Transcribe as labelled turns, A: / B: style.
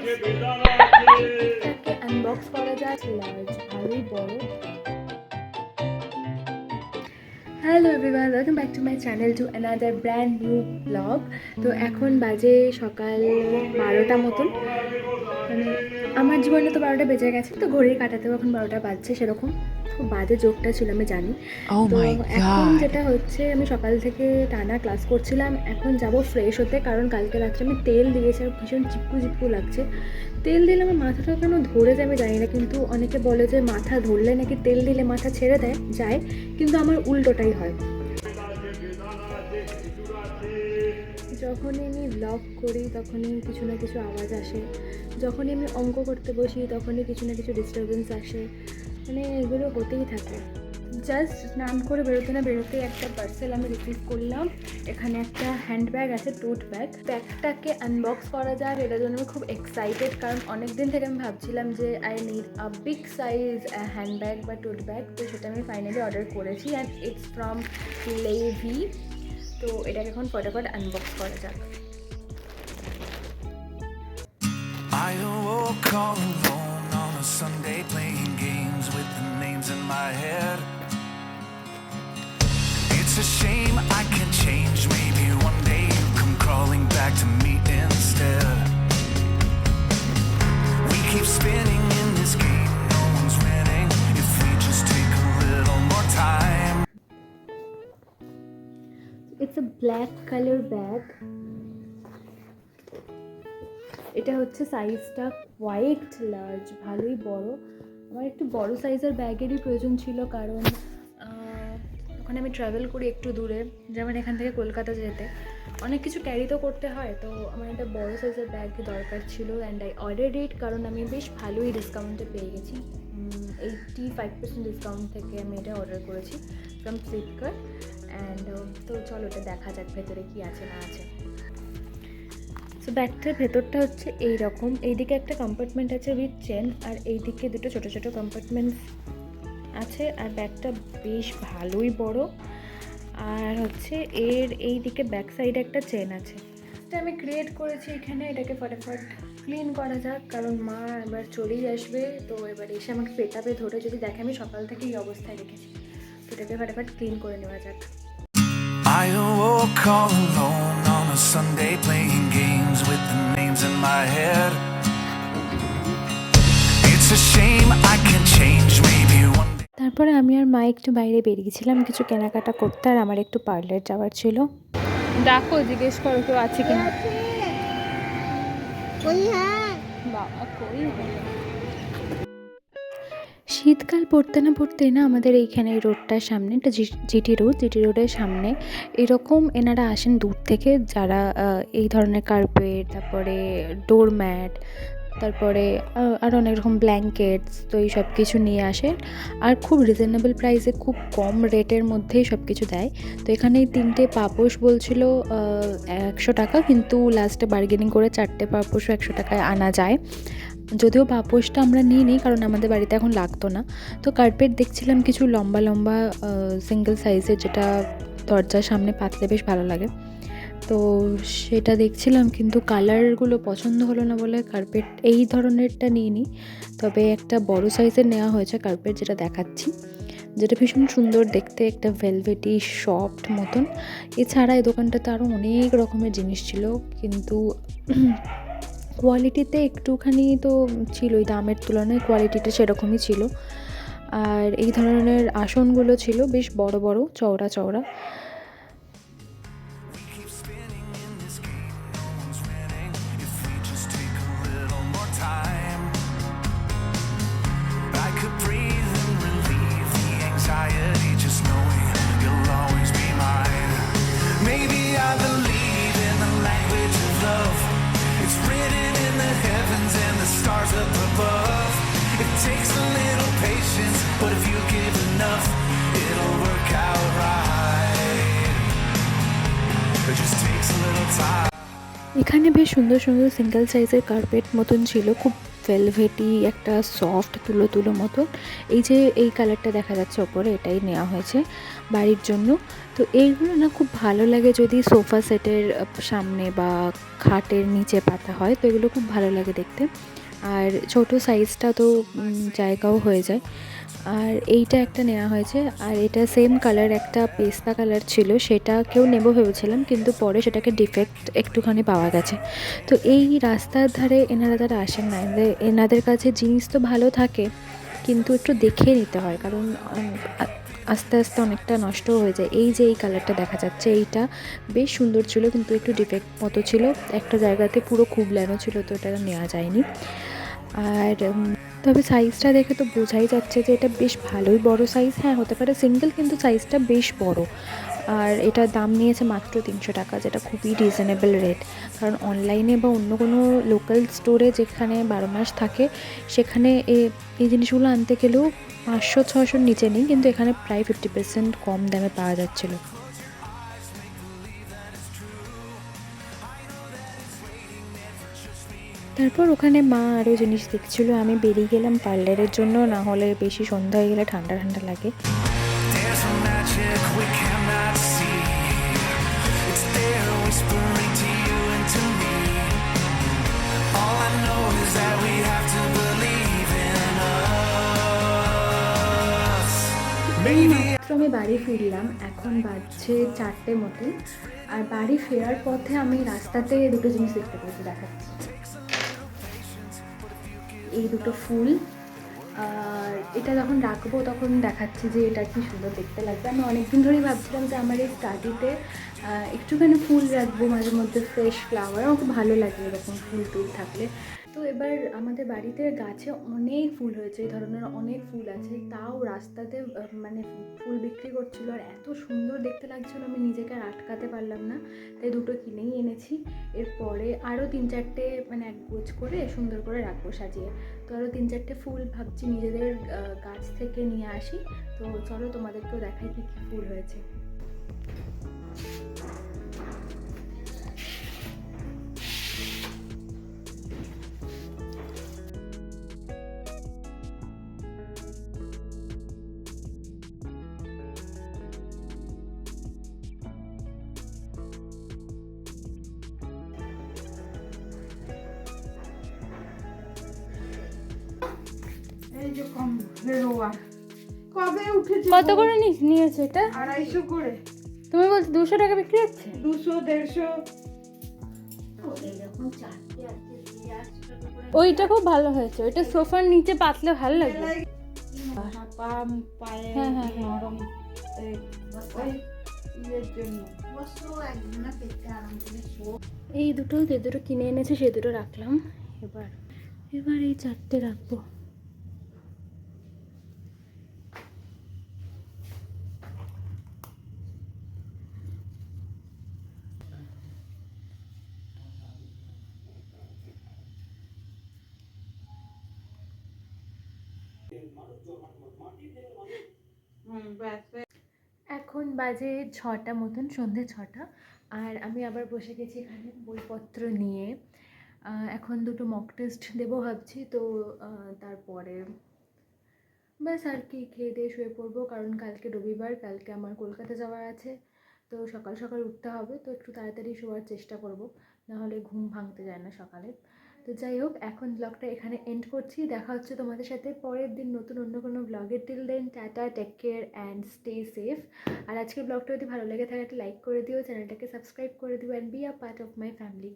A: এটাকে আনবক্স করা যায়, লার্জ, ভালোই বড়। Hello everyone, welcome back to my channel to another brand new blog. তো এখন বাজে সকাল 12টা মতন, মানে আমার জীবনে তো 12টা বেজে গেছে, তো ঘড়ির কাটাতেও এখন 12টা বাজছে, সেরকম খুব বাজে জোকটা ছিল আমি জানি। তো এখন যেটা হচ্ছে, আমি সকাল থেকে টানা ক্লাস করছিলাম, এখন যাব ফ্রেশ হতে, কারণ কালকে রাত্রে আমি তেল দিয়েছি আর ভীষণ চিপকু চিপকু লাগছে। তেল দিলে আমার মাথাটা কেন ধরে যায় আমি জানি না, কিন্তু অনেকে বলে যে মাথা ধরলে নাকি তেল দিলে মাথা ছেড়ে যায়, কিন্তু আমার উল্টোটাই হয়। যখনই আমি ব্লগ করি তখনই কিছু না কিছু আওয়াজ আসে, যখনই আমি অঙ্ক করতে বসি তখনই কিছু না কিছু ডিস্টারবেন্স আসে, মানে এগুলো হতেই থাকে। জাস্ট স্নান করে বেরোতে না বেরোতে একটা পার্সেল আমি রিসিভ করলাম। এখানে একটা হ্যান্ডব্যাগ আছে, টোট ব্যাগ। ব্যাগটাকে আনবক্স করা যাক, এটার জন্য আমি খুব এক্সাইটেড, কারণ অনেক দিন থেকে আমি ভাবছিলাম যে I need a big size handbag বা টোট ব্যাগ, তো সেটা আমি ফাইনালি অর্ডার করেছি অ্যান্ড ইটস ফ্রম লেভি। তো এটাকে এখন ফটাফট আনবক্স করা যাক।
B: I awoke all alone on a Sunday playing games with the names in my head. It's a shame I can't change, maybe one day you come crawling back to me instead. We keep spinning in this game, no one's winning if we just take a little more time.
A: It's a black color bag. এটা হচ্ছে সাইজটা quite large, ভালোই বড়। আমার একটু বড় সাইজের ব্যাগেরই প্রয়োজন ছিল, কারণ ওখানে আমি ট্রাভেল করি একটু দূরে, যেমন এখান থেকে কলকাতা যেতে অনেক কিছু ক্যারি তো করতে হয়, তো আমার একটা বড় সাইজের ব্যাগ দরকার ছিল অ্যান্ড আই অর্ডার ইট, কারণ আমি বেশ ভালোই ডিসকাউন্টে পেয়ে গেছি। 85% ডিসকাউন্ট থেকে আমি এটা অর্ডার করেছি ফ্রম ফ্লিপকার্ট। অ্যান্ড তো চলো এটা দেখা যাক ভেতরে কী আছে না আছে। সো ব্যাগটার ভেতরটা হচ্ছে এইরকম, এইদিকে একটা কম্পার্টমেন্ট আছে উইথ চেন, আর এইদিকে দুটো ছোটো ছোটো কম্পার্টমেন্ট আছে, আর ব্যাগটা বেশ ভালোই বড়। আর হচ্ছে এর এইদিকে ব্যাক সাইডে একটা চেন আছে। এটা আমি ক্রিয়েট করেছি এখানে, এটাকে ফটাফট ক্লিন করা যাক, কারণ মা এবার চলেই আসবে, তো এবার এসে আমাকে পেটাবে ধরে যদি দেখে আমি সকাল থেকে এই অবস্থায় রেখেছি। তো এটাকে ফটাফট ক্লিন করে নেওয়া যাক।
B: I awoke all alone on a Sunday playing games with the names in my head. It's a shame I can't change, maybe one day.
A: তারপরে আমি আর মা একটু বাইরে বেরিয়েছিলাম কিছু কেনাকাটা করতে, আর আমার একটু পার্লার যাওয়ার ছিল। ডাকো, জিজ্ঞেস করো কেউ আছে কিনা। বাবা কই শীতকাল পড়তে না পড়তেই না আমাদের এইখানে এই রোডটার সামনে, একটা জিটি রোডের সামনে এরকম এনারা আসেন দূর থেকে, যারা এই ধরনের কার্পেট, তারপরে ডোরম্যাট, তারপরে আর অনেক রকম ব্ল্যাঙ্কেটস, তো এই সব কিছু নিয়ে আসে, আর খুব রিজনেবল প্রাইসে, খুব কম রেটের মধ্যেই সব কিছু দেয়। তো এখানে এই 3টে পাপোশ বলছিল 100 টাকা, কিন্তু লাস্টে বার্গেনিং করে 4টে পাপোশও 100 টাকায় আনা যায়। যদিও পাপোশটা আমরা নিই কারণ আমাদের বাড়িতে এখন লাগতো না। তো কার্পেট দেখছিলাম কিছু লম্বা লম্বা সিঙ্গেল সাইজের, যেটা দরজার সামনে পাতলে বেশ ভালো লাগে, তো সেটা দেখছিলাম, কিন্তু কালারগুলো পছন্দ হলো না বলে কার্পেট এই ধরনেরটা নিইনি। তবে একটা বড় সাইজের নেওয়া হয়েছে কার্পেট, যেটা দেখাচ্ছি, যেটা ভীষণ সুন্দর দেখতে, একটা ভেলভেটি সফট মতন। এছাড়া এই দোকানটাতে আরও অনেক রকমের জিনিস ছিল, কিন্তু কোয়ালিটিতে একটুখানি তো ছিলই, দামের তুলনায় কোয়ালিটিটা সেরকমই ছিল। আর এই ধরনের আসনগুলো ছিল বেশ বড় বড়, চওড়া চওড়া।
B: Up above, it takes a little patience, but if you give enough, it'll work out right. It just takes a little time.
A: এখানে বেশ সুন্দর সুন্দর সিঙ্গেল সাইজের কার্পেট মতন ছিল, খুব ভেলভেটি একটা সফট তুলো তুলো মতো। এই যে এই কালারটা দেখা যাচ্ছে ওপরে, এটাই নেওয়া হয়েছে বাড়ির জন্য। তো এইগুলো না খুব ভালো লাগে যদি সোফা সেটের সামনে বা খাটের নিচে পাতা হয়, তো এগুলো খুব ভালো লাগে দেখতে। আর ছোট সাইজটা তো জায়গাও হয়ে যায়। আর এইটা একটা নেওয়া হয়েছে, আর এটা সেম কালার একটা পেস্তা কালার ছিল, সেটাকেও নেব ভেবেছিলাম, কিন্তু পরে সেটাকে ডিফেক্ট একটুখানি পাওয়া গেছে। তো এই রাস্তার ধারে এনারা যারা আসেন না, এনাদের কাছে জিনিস তো ভালো থাকে, কিন্তু একটু দেখে নিতে হয়, কারণ আস্তে আস্তে অনেকটা নষ্ট হয়ে যায়। এই যে এই কালারটা দেখা যাচ্ছে, এইটা বেশ সুন্দর ছিল, কিন্তু একটু ডিফেক্ট মতো ছিল, একটা জায়গাতে পুরো কুবলানো ছিল, তো এটা নেওয়া যায়নি। আর তবে সাইজটা দেখে তো বোঝাই যাচ্ছে যে এটা বেশ ভালোই বড় সাইজ। হ্যাঁ, হতে পারে সিঙ্গেল, কিন্তু সাইজটা বেশ বড়। আর এটার দাম নিয়েছে মাত্র 300 টাকা, যেটা খুবই রিজনেবল রেট। কারণ অনলাইনে বা অন্য কোনো লোকাল স্টোরে যেখানে 12 মাস থাকে, সেখানে এই জিনিসগুলো আনতে গেলেও 500-600 নিচে নেই, কিন্তু এখানে প্রায় 50% কম দামে পাওয়া যাচ্ছিলো। তারপর ওখানে মা আরও জিনিস দেখছিলো, আমি বেরিয়ে গেলাম পার্লারের জন্য, না হলে বেশি সন্ধ্যা হয়ে গেলে ঠান্ডা ঠান্ডা লাগে।
B: There's a magic we cannot see. It's there whispering to you and to me. All I know is that we have to believe in us. Maybe
A: মাত্র আমি বাড়ি ফিরলাম, এখন বাজছে 4টে মতন। আর বাড়ি ফেরার পথে আমি রাস্তাতে দুটো জিনিস দেখতে পেয়েছি, দেখাচ্ছি। এই দুটো ফুল, আর এটা যখন রাখবো তখন দেখাচ্ছি যে এটা কি সুন্দর দেখতে লাগবে। আমি অনেকদিন ধরেই ভাবছিলাম যে আমার এই স্টাডিতে একটুখানি ফুল রাখবো, মাঝে মধ্যে ফ্রেশ ফ্লাওয়ার, আমার খুব ভালো লাগে এরকম ফুল টুল থাকলে। তো এবার আমাদের বাড়িতে গাছে অনেক ফুল হয়েছে, এই ধরনের অনেক ফুল আছে, তাও রাস্তাতে মানে ফুল বিক্রি করছিল, আর এত সুন্দর দেখতে লাগছিলো, আমি নিজেকে আর আটকাতে পারলাম না, তাই দুটো কিনেই এনেছি। এরপরে আরও 3-4টে মানে এক গোছ করে সুন্দর করে রাখবো সাজিয়ে। তো আরও 3-4টে ফুল ভাবছি নিজেদের গাছ থেকে নিয়ে আসি। তো চলো তোমাদেরকেও দেখাই কী কী ফুল হয়েছে।
C: এই যে কম রোয়া কবে উঠেছে?
A: কত করে নিয়েছে এটা?
C: 250 করে।
A: তুমি বলছো 200 টাকা বিক্রি হচ্ছে?
C: 200-150।
A: ওইটা খুব ভালো হয়েছে, ওইটা সোফার নিচে পাতলে ভালো লাগবে।
C: পায়ে
A: হ্যাঁ, হ্যাঁ,
C: নরম ইয়ের জন্য।
A: এই দুটো যে দুটো কিনে এনেছে সে দুটো রাখলাম। এবার এই 4টে রাখবো। এখন বাজে 6টা মতন, সন্ধ্যে 6টা। আর আমি আবার বসে গেছি এখানে বইপত্র নিয়ে। এখন দুটো মক টেস্ট দেবো ভাবছি, তো তারপরে ব্যাস আর কি, খেয়ে দিয়ে শুয়ে পড়বো, কারণ কালকে রবিবার, কালকে আমার কলকাতা যাওয়ার আছে। তো সকাল সকাল উঠতে হবে, তো একটু তাড়াতাড়ি শোয়ার চেষ্টা করব, নাহলে ঘুম ভাঙতে যায় না সকালে। তো যাই হোক, এখন ব্লগটা এখানে এন্ড করছি। দেখা হচ্ছে তোমাদের সাথে পরের দিন নতুন অন্য কোনো ব্লগে। Till then tata, take care and stay safe. আর আজকের ব্লগটা যদি ভালো লেগে থাকে একটা লাইক করে দিও, চ্যানেলটাকে সাবস্ক্রাইব করে দিও, and be a part of my family.